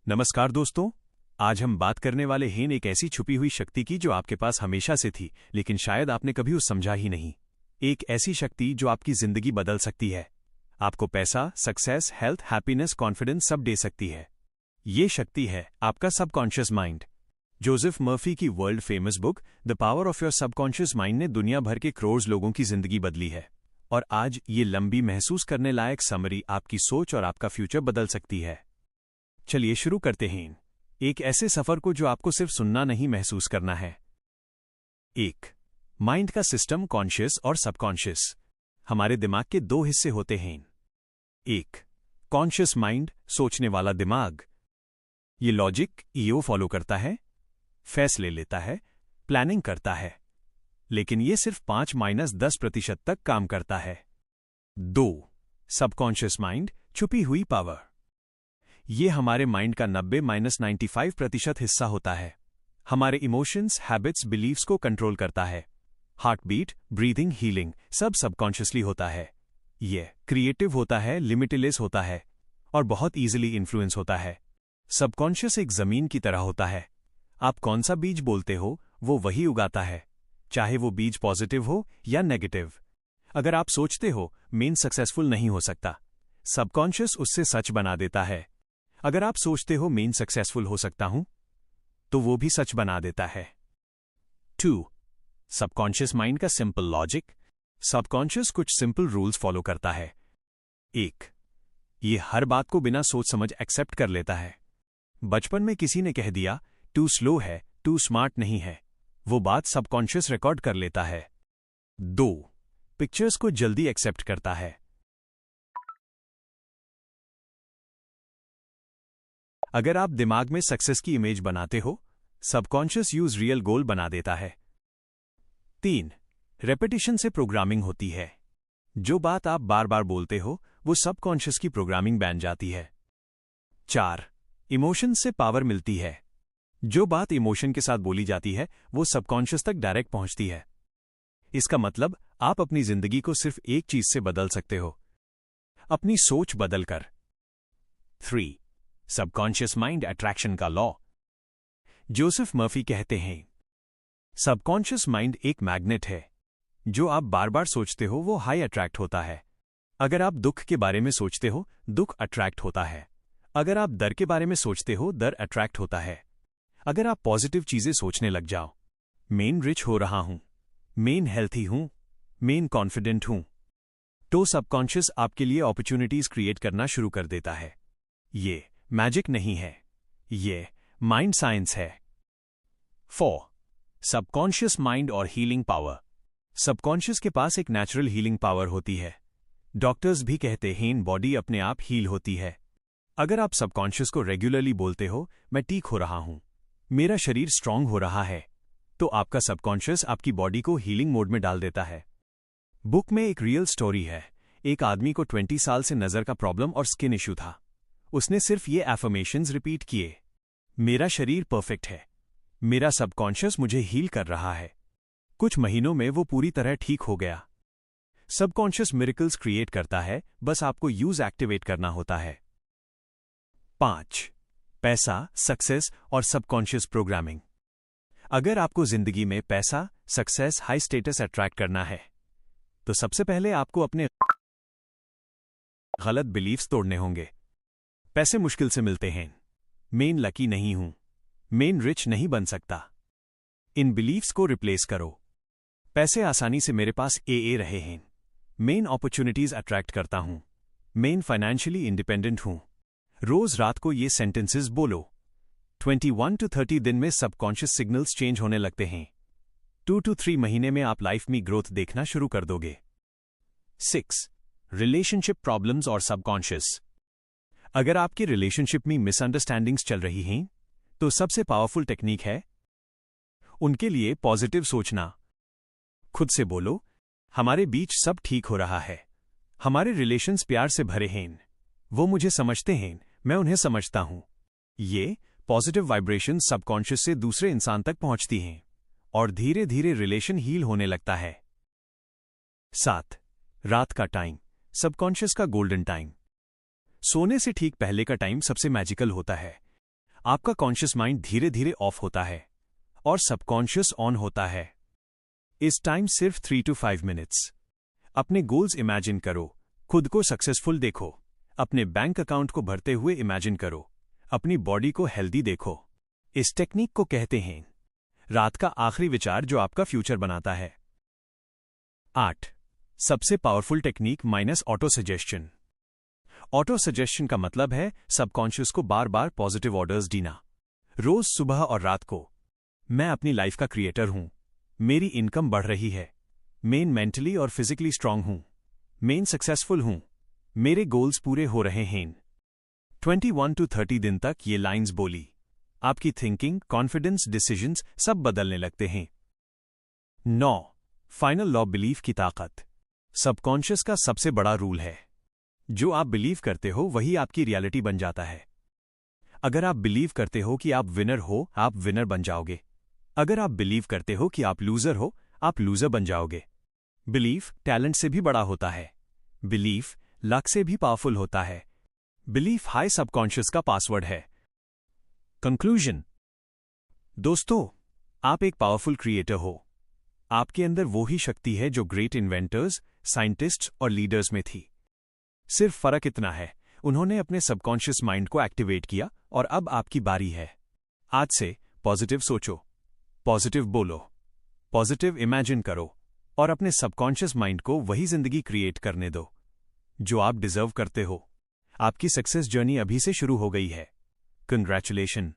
नमस्कार दोस्तों। आज हम बात करने वाले हैं एक ऐसी छुपी हुई शक्ति की जो आपके पास हमेशा से थी, लेकिन शायद आपने कभी उस समझा ही नहीं। एक ऐसी शक्ति जो आपकी जिंदगी बदल सकती है, आपको पैसा, सक्सेस, हेल्थ, हैप्पीनेस, कॉन्फिडेंस सब दे सकती है। ये शक्ति है आपका सबकॉन्शियस माइंड। जोसेफ मर्फी की world famous book the power of your subconscious mind ने दुनिया भर के करोड़ लोगों की जिंदगी बदली है। और आज ये लंबी महसूस करने लायक समरी आपकी सोच और आपका फ्यूचर बदल सकती है। चलिए शुरू करते हैं एक ऐसे सफर को जो आपको सिर्फ सुनना नहीं, महसूस करना है। एक, माइंड का सिस्टम, कॉन्शियस और सबकॉन्शियस। हमारे दिमाग के दो हिस्से होते हैं। एक, कॉन्शियस माइंड, सोचने वाला दिमाग। ये लॉजिक, ईओ फॉलो करता है, फैसले लेता है, प्लानिंग करता है, लेकिन ये सिर्फ 5-10% तक काम करता है। दो, सबकॉन्शियस माइंड, छुपी हुई पावर। ये हमारे माइंड का 90-95% हिस्सा होता है। हमारे इमोशंस, हैबिट्स, बिलीव्स को कंट्रोल करता है। हार्ट बीट, ब्रीदिंग, हीलिंग सब सबकॉन्शियसली होता है। ये क्रिएटिव होता है, लिमिटलेस होता है और बहुत इजीली इन्फ्लुएंस होता है। सबकॉन्शियस एक जमीन की तरह होता है। आप कौन सा बीज बोलते हो वो वही उगाता है, चाहे वो बीज पॉजिटिव हो या नेगेटिव। अगर आप सोचते हो मैं सक्सेसफुल नहीं हो सकता, सबकॉन्शियस उससे सच बना देता है। अगर आप सोचते हो मैं सक्सेसफुल हो सकता हूं, तो वो भी सच बना देता है। 2. सबकॉन्शियस माइंड का सिंपल लॉजिक। सबकॉन्शियस कुछ सिंपल रूल्स फॉलो करता है। 1. ये हर बात को बिना सोच समझ एक्सेप्ट कर लेता है। बचपन में किसी ने कह दिया टू स्लो है, टू स्मार्ट नहीं है, वो बात सबकॉन्शियस रिकॉर्ड कर लेता है। 2. पिक्चर्स को जल्दी एक्सेप्ट करता है। अगर आप दिमाग में सक्सेस की इमेज बनाते हो, सबकॉन्शियस यूज रियल गोल बना देता है। 3. रेपिटेशन से प्रोग्रामिंग होती है। जो बात आप बार बार बोलते हो वो सबकॉन्शियस की प्रोग्रामिंग बन जाती है। 4. इमोशन से पावर मिलती है। जो बात इमोशन के साथ बोली जाती है वो सबकॉन्शियस तक डायरेक्ट पहुंचती है। इसका मतलब आप अपनी जिंदगी को सिर्फ एक चीज से बदल सकते हो, अपनी सोच बदलकर। 3. सबकॉन्शियस माइंड अट्रैक्शन का लॉ। जोसेफ मर्फी कहते हैं सबकॉन्शियस माइंड एक मैग्नेट है। जो आप बार बार सोचते हो वो हाई अट्रैक्ट होता है। अगर आप दुख के बारे में सोचते हो, दुख अट्रैक्ट होता है। अगर आप डर के बारे में सोचते हो, डर अट्रैक्ट होता है। अगर आप पॉजिटिव चीजें सोचने लग जाओ, मैं रिच हो रहा हूं, मैं हेल्थी हूं, मैं कॉन्फिडेंट हूं, तो सबकॉन्शियस आपके लिए अपॉर्चुनिटीज क्रिएट करना शुरू कर देता है। ये मैजिक नहीं है, ये माइंड साइंस है। 4. सबकॉन्शियस माइंड और हीलिंग पावर। सबकॉन्शियस के पास एक नेचुरल हीलिंग पावर होती है। डॉक्टर्स भी कहते हैं बॉडी अपने आप हील होती है। अगर आप सबकॉन्शियस को रेगुलरली बोलते हो मैं ठीक हो रहा हूं, मेरा शरीर स्ट्रांग हो रहा है, तो आपका सबकॉन्शियस आपकी बॉडी को हीलिंग मोड में डाल देता है। बुक में एक रियल स्टोरी है। एक आदमी को 20 साल से नजर का प्रॉब्लम और स्किन इशू था। उसने सिर्फ ये एफर्मेशंस रिपीट किए, मेरा शरीर परफेक्ट है, मेरा सबकॉन्शियस मुझे हील कर रहा है। कुछ महीनों में वो पूरी तरह ठीक हो गया। सबकॉन्शियस मिरेकल्स क्रिएट करता है, बस आपको यूज एक्टिवेट करना होता है। 5. पैसा, सक्सेस और सबकॉन्शियस प्रोग्रामिंग। अगर आपको जिंदगी में पैसा, सक्सेस, हाई स्टेटस अट्रैक्ट करना है, तो सबसे पहले आपको अपने गलत बिलीफ्स तोड़ने होंगे। पैसे मुश्किल से मिलते हैं, मैं लकी नहीं हूं, मैं रिच नहीं बन सकता। इन बिलीफ्स को रिप्लेस करो। पैसे आसानी से मेरे पास ए रहे हैं, मैं अपॉर्चुनिटीज अट्रैक्ट करता हूं, मैं फाइनेंशियली इंडिपेंडेंट हूं। रोज रात को ये सेंटेंसेस बोलो। 21 to 30 दिन में सबकॉन्शियस सिग्नल्स चेंज होने लगते हैं। 2 to 3 महीने में आप लाइफ में ग्रोथ देखना शुरू कर दोगे। 6. रिलेशनशिप प्रॉब्लम्स और सबकॉन्शियस। अगर आपकी रिलेशनशिप में मिसअंडरस्टैंडिंग्स चल रही हैं, तो सबसे पावरफुल टेक्निक है उनके लिए पॉजिटिव सोचना। खुद से बोलो हमारे बीच सब ठीक हो रहा है, हमारे रिलेशंस प्यार से भरे हैं, वो मुझे समझते हैं, मैं उन्हें समझता हूं। ये पॉजिटिव वाइब्रेशन सबकॉन्शियस से दूसरे इंसान तक पहुंचती हैं और धीरे धीरे रिलेशन हील होने लगता है। 7. रात का टाइम, सबकॉन्शियस का गोल्डन टाइम। सोने से ठीक पहले का टाइम सबसे मैजिकल होता है। आपका कॉन्शियस माइंड धीरे धीरे ऑफ होता है और सबकॉन्शियस ऑन होता है। इस टाइम सिर्फ 3 to 5 मिनट्स। अपने गोल्स इमेजिन करो, खुद को सक्सेसफुल देखो, अपने बैंक अकाउंट को भरते हुए इमेजिन करो, अपनी बॉडी को हेल्दी देखो। इस टेक्निक को कहते हैं रात का आखिरी विचार जो आपका फ्यूचर बनाता है। 8 सबसे powerful technique minus auto suggestion. Auto suggestion का मतलब है सबकॉन्शियस को बार बार पॉजिटिव ऑर्डर्स देना। रोज सुबह और रात को, मैं अपनी लाइफ का क्रिएटर हूं, मेरी इनकम बढ़ रही है, मैं मेंटली और फिजिकली स्ट्रांग हूं, मैं सक्सेसफुल हूं, मेरे गोल्स पूरे हो रहे हैं। 21 to 30 दिन तक ये लाइंस बोली, आपकी थिंकिंग, कॉन्फिडेंस, डिसीजंस सब बदलने लगते हैं। 9 फाइनल लॉ बिलीफ की ताकत। सबकॉन्शियस का सबसे बड़ा रूल है, जो आप बिलीव करते हो वही आपकी रियलिटी बन जाता है। अगर आप बिलीव करते हो कि आप विनर हो, आप विनर बन जाओगे। अगर आप बिलीव करते हो कि आप लूजर हो, आप लूजर बन जाओगे। बिलीफ टैलेंट से भी बड़ा होता है। बिलीफ लक से भी पावरफुल होता है। बिलीफ हाई सबकॉन्शियस का पासवर्ड है। कंक्लूजन। दोस्तों, आप एक पावरफुल क्रिएटर हो। आपके अंदर वो ही शक्ति है जो ग्रेट इन्वेंटर्स, साइंटिस्ट्स और लीडर्स में थी। सिर्फ फर्क इतना है, उन्होंने अपने सबकॉन्शियस माइंड को एक्टिवेट किया और अब आपकी बारी है। आज से पॉजिटिव सोचो, पॉजिटिव बोलो, पॉजिटिव इमेजिन करो और अपने सबकॉन्शियस माइंड को वही जिंदगी क्रिएट करने दो जो आप डिजर्व करते हो। आपकी सक्सेस जर्नी अभी से शुरू हो गई है। कंग्रेचुलेशन।